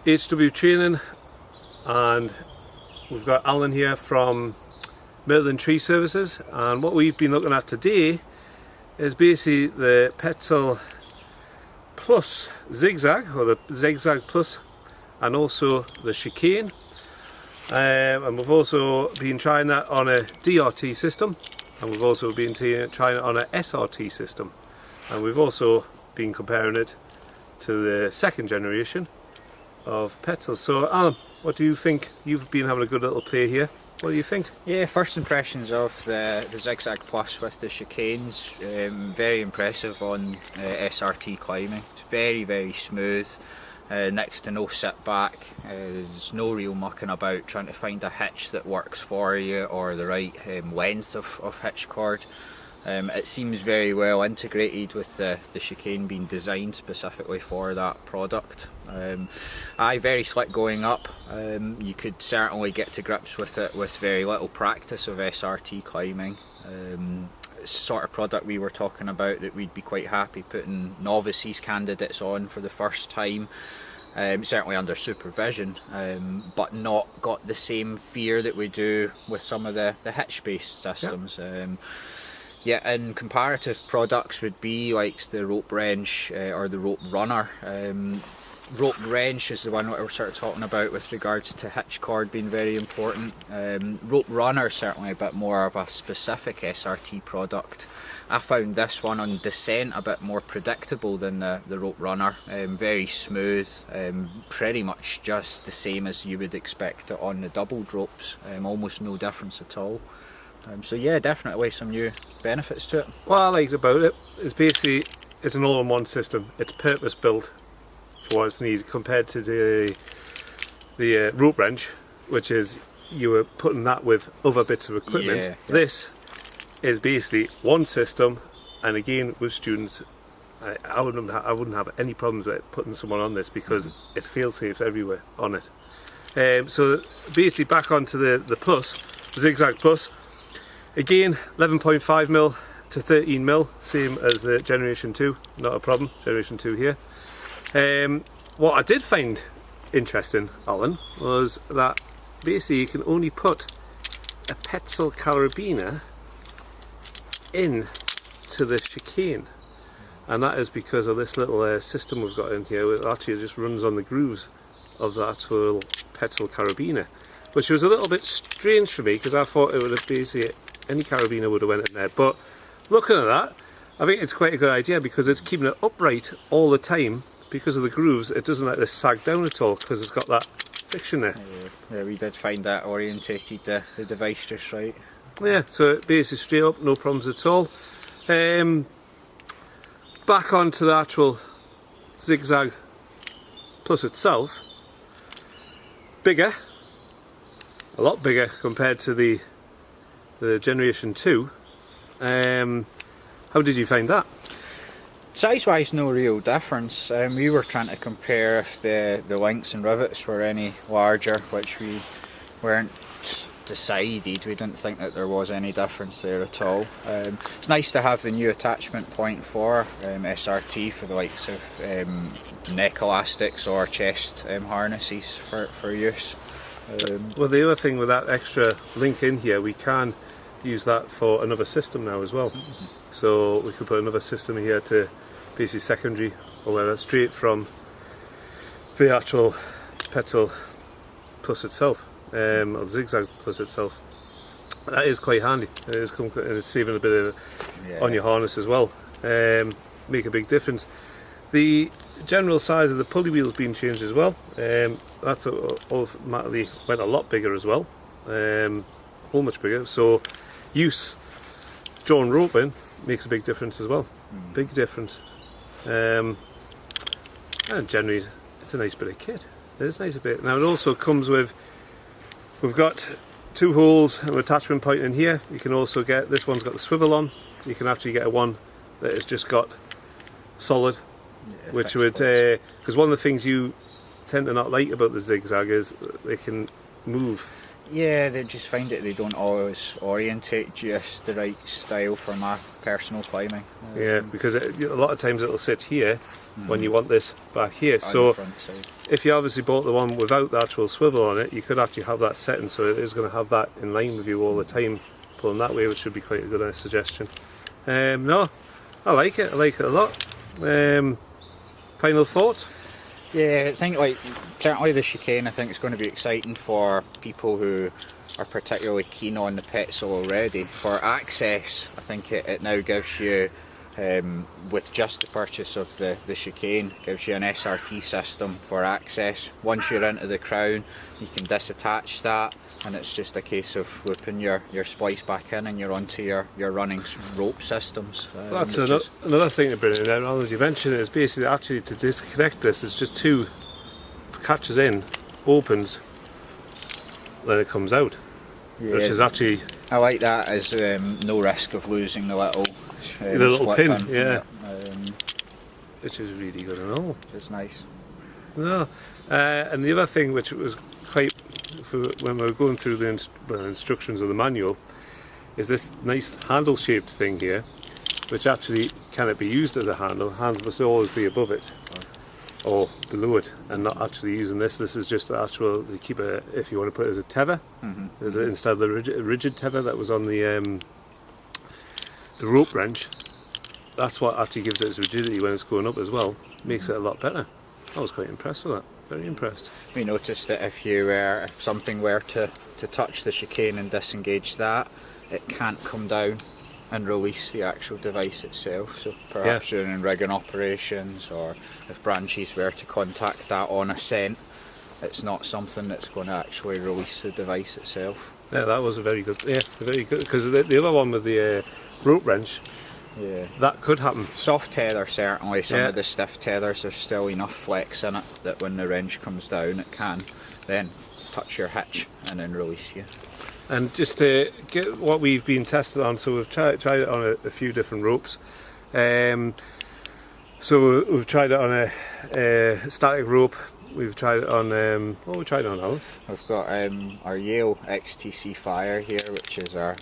HW Training, and we've got Alan here from Merlin Tree Services, and what we've been looking at today is basically the Petzl Plus Zigzag, or the Zigzag Plus, and also the Chicane. And we've also been trying that on a DRT system, and we've also been trying it on a SRT system, and we've also been comparing it to the second generation of Petzl. So Alan, what do you think? You've been having a good little play here. What do you think? Yeah, first impressions of the Zigzag Plus with the chicanes, very impressive on SRT climbing. It's very, very smooth, next to no sit back. There's no real mucking about trying to find a hitch that works for you or the right length of hitch cord. It seems very well integrated with the chicane being designed specifically for that product. Very slick going up. You could certainly get to grips with it with very little practice of SRT climbing. It's the sort of product we were talking about that we'd be quite happy putting novices, candidates on for the first time. Certainly under supervision, but not got the same fear that we do with some of the hitch-based systems. Yep. Yeah, and comparative products would be like the rope wrench or the rope runner. Rope wrench is the one that we're sort of talking about with regards to hitch cord being very important. Rope runner is certainly a bit more of a specific SRT product. I found this one on descent a bit more predictable than the rope runner. Very smooth, pretty much just the same as you would expect it on the doubled ropes. Almost no difference at all. So yeah, definitely some new benefits to it. What I liked about it is basically it's an all-in-one system. It's purpose built for what it's needed, compared to the rope wrench, which is you were putting that with other bits of equipment. Yeah. This is basically one system, and again with students, I wouldn't have any problems with putting someone on this because it's fail-safe everywhere on it. So basically back onto the Plus, Zigzag Plus. Again, 11.5mm to 13mm, same as the Generation 2, not a problem, Generation 2 here. What I did find interesting, Alan, was that basically you can only put a Petzl carabiner in to the chicane, and that is because of this little system we've got in here. It actually just runs on the grooves of the actual Petzl carabiner, which was a little bit strange for me because I thought it would have basically any carabiner would have went in there. But looking at that, I think it's quite a good idea because it's keeping it upright all the time. Because of the grooves, it doesn't let this sag down at all because it's got that friction there. Yeah, we did find that orientated the device just right. Yeah, so it basically straight up, no problems at all. Back onto the actual Zigzag Plus itself. Bigger, a lot bigger compared to the Generation 2. How did you find that? Size-wise, no real difference. We were trying to compare if the links and rivets were any larger, which we weren't decided. We didn't think that there was any difference there at all. It's nice to have the new attachment point for SRT for the likes of neck elastics or chest harnesses for use. Well, the other thing with that extra link in here, we can use that for another system now as well. So we could put another system here to basically secondary or whatever, straight from the actual Petzl Plus itself, or Zigzag Plus itself. That is quite handy. It's saving a bit of on your harness as well. Make a big difference. The general size of the pulley wheel's been changed as well. That's automatically went a lot bigger as well. Whole much bigger. So use drawn roping makes a big difference as well. Big difference. And generally it's a nice bit of kit. It is a nice bit. Now it also comes with, we've got 2 holes and an attachment point in here. You can also get, this one's got the swivel on. You can actually get a one that has just got solid, which would, because one of the things you tend to not like about the Zigzag is they can move Yeah, they just find that they don't always orientate just the right style for my personal climbing. Yeah, because a lot of times it'll sit here when you want this back here. On So the front side. if you obviously bought the one without the actual swivel on it, you could actually have that setting so it is going to have that in line with you all the time, pulling that way, which would be quite a good suggestion. No, I like it a lot. Final thoughts? Yeah, I think like certainly the chicane I think is going to be exciting for people who are particularly keen on the Petzl already. For access, I think it now gives you, with just the purchase of the chicane, gives you an SRT system for access. Once you're into the crown, you can disattach that, and it's just a case of whipping your splice back in and you're onto your running rope systems. That's another thing to bring in there, as you mentioned, is basically actually to disconnect this, it's just two catches in, opens, then it comes out. Yeah, which is actually... I like that as no risk of losing the little pin, pin. yeah. Which is really good and all. Which is nice. No. And the other thing which was quite, when we were going through the instructions of the manual, is this nice handle shaped thing here, which actually cannot be used as a handle. Hands must always be above it or below it, and not actually using this. This is just actual to keep it, if you want to put it as a tether, instead of the rigid tether that was on the rope wrench. That's what actually gives it its rigidity when it's going up as well. Makes it a lot better. I was quite impressed with that. Very impressed. We noticed that if something were to touch the chicane and disengage that, it can't come down and release the actual device itself. So perhaps during rigging operations, or if branches were to contact that on ascent, it's not something that's going to actually release the device itself. Yeah, that was a very good. Yeah, very good. Because the other one with the rope wrench, yeah, that could happen. Soft tether certainly. Some of the stiff tethers, there's still enough flex in it that when the wrench comes down, it can then touch your hitch and then release you. And just to get what we've been tested on, so we've tried it on a few different ropes. So we've tried it on a static rope. We've tried it on what we tried it on, Alan? We've got our Yale XTC Fire here, which is our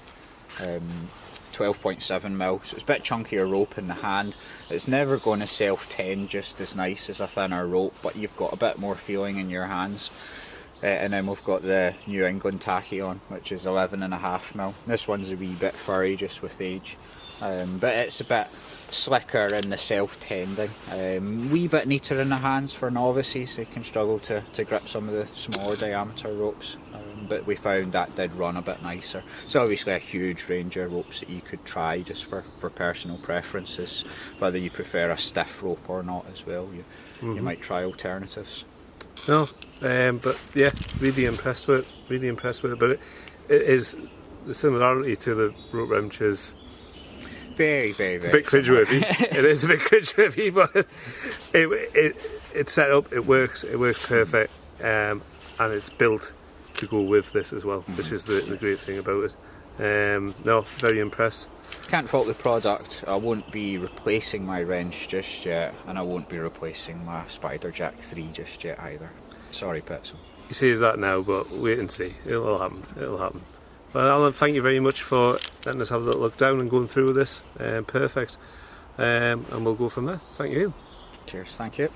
12.7mm, so it's a bit chunkier rope in the hand. It's never going to self-tend just as nice as a thinner rope, but you've got a bit more feeling in your hands. And then we've got the New England Tachyon, which is 11.5mm. This one's a wee bit furry just with age, but it's a bit slicker in the self-tending. Wee bit neater in the hands for novices. They can struggle to grip some of the smaller diameter ropes, but we found that did run a bit nicer. So obviously a huge range of ropes that you could try just for personal preferences, whether you prefer a stiff rope or not as well. You might try alternatives. No, but yeah, really impressed with it. But it is the similarity to the rope wrench is very, very, it's a bit cringeworthy. It is a bit cringeworthy, but it's set up. It works perfect, and it's built to go with this as well, which is the great thing about it. No, very impressed. Can't fault the product. I won't be replacing my wrench just yet, and I won't be replacing my Spider Jack 3 just yet either. Sorry, Petzl. He says that now, but wait and see. It'll happen. It'll happen. Well, Alan, thank you very much for letting us have a little look down and going through this. Perfect. And we'll go from there. Thank you. Cheers. Thank you.